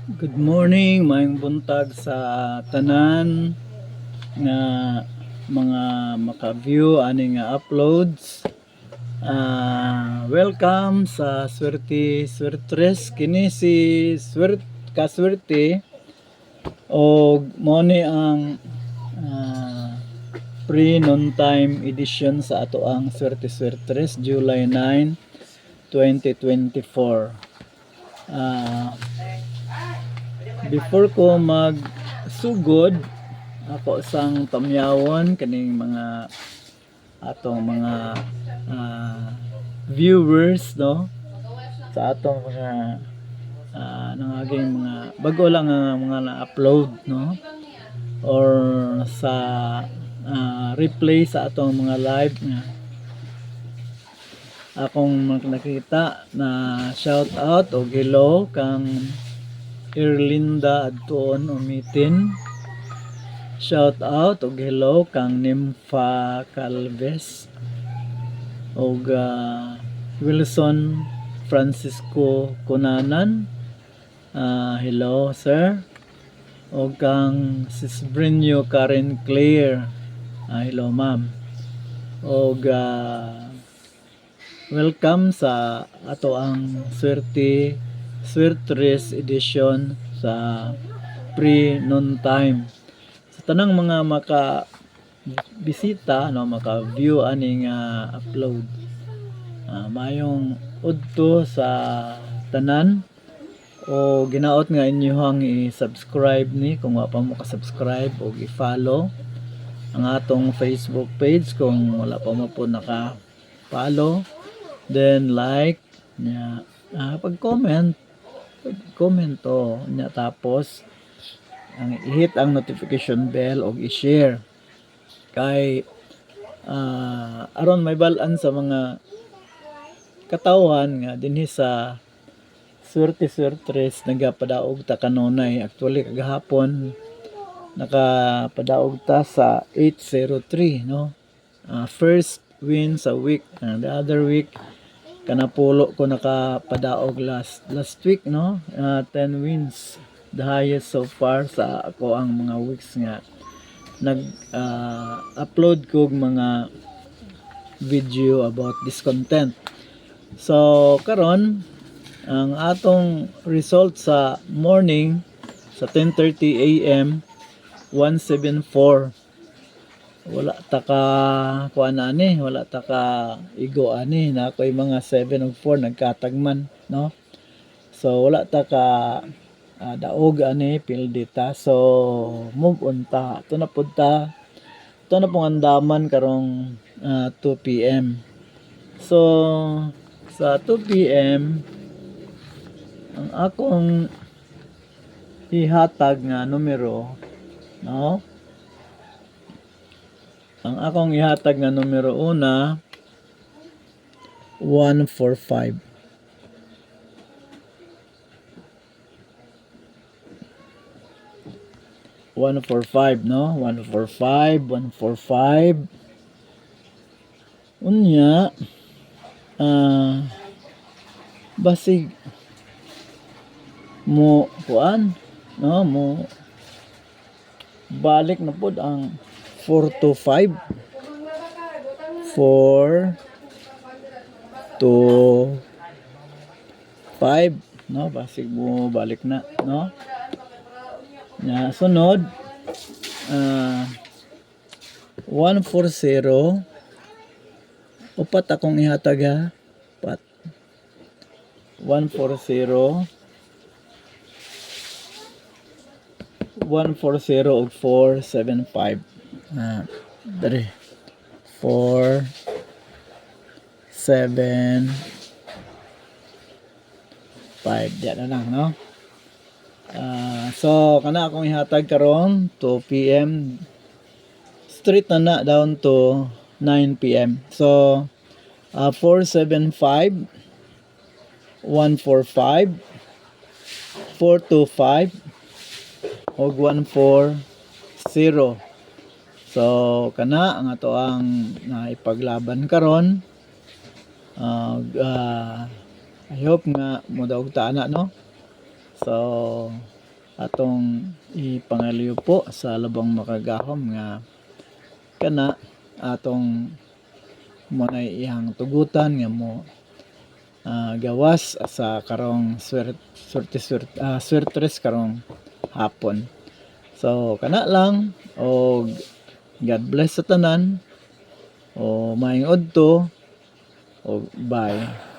Good morning, maayong buntag sa tanan nga mga maka-view ani nga uploads. Welcome sa Swerte Swertres kini si Kaswerte og mo ni ang pre noon time edition sa ato ang Swerte Swertres July 9, 2024. Before ko mag sugod ako sang tamyawon kaning mga atong mga viewers no sa atong mga nangaging mga bago lang nga mga na-upload no or sa replay sa atong mga live nga akong nakita na shout out o hello kang Erlinda adtuon umitin. Shout out og hello kang Nympha Calves og Wilson Francisco Cunanan. Hello sir. Og kang Sis Brinyo Karen Claire. Hello ma'am. Og welcome sa ato ang Swertres edition sa pre-noon time. Sa tanang mga bisita no maka-view aning upload. Mayong udto sa tanan o ginaot nga inyohang i-subscribe ni kung wa pa mo ka-subscribe o i-follow ang atong Facebook page kung wala pa mo po naka-follow, then like nya pag-comment nya tapos ang i-hit ang notification bell o i-share kay aron may balaan sa mga katawan nga dinhi sa Swertres nagapadaog ta kanunay. Actually kagahapon nakapadaog ta sa 803 no, first win sa week. The other week kanapulo ko nakapadaog last week no, 10 wins, the highest so far sa ako ang mga weeks nga upload ko mga video about this content. So karon ang atong result sa morning sa 10:30 AM 174. Wala ta ka kuan ani, wala ta ka igo ani na ako'y mga 7 ug 4 nagkatagman no. So wala ta ka daog ani pildita. So move on ta. Ito na pud ta. Ito na pong andaman karong 2 PM. So sa 2 PM ang akong ihatag nga numero no, ang akong ihatag nga numero una 145. 145 no, 145 unya basig mo kuan no, mo balik na pod ang 4 to 5 no, basig mo balik na no. Nya sunod 140 upat akong ihatag ha, pat 140 og 475 dari 4 7 5 diyan na lang no. So kana akong ihatag karon 2 PM straight na down to 9 PM. So 475 145 425 og 140. So kana ang ato ang ipaglaban karon. I hope nga mo daog ta na no. So atong ipangaliw po sa labang makagahom nga kana atong mo na iyang tugutan nga mo gawas sa karong swertres karong hapon. So kana lang, og God bless sa tanan, o maayong adto, o bye.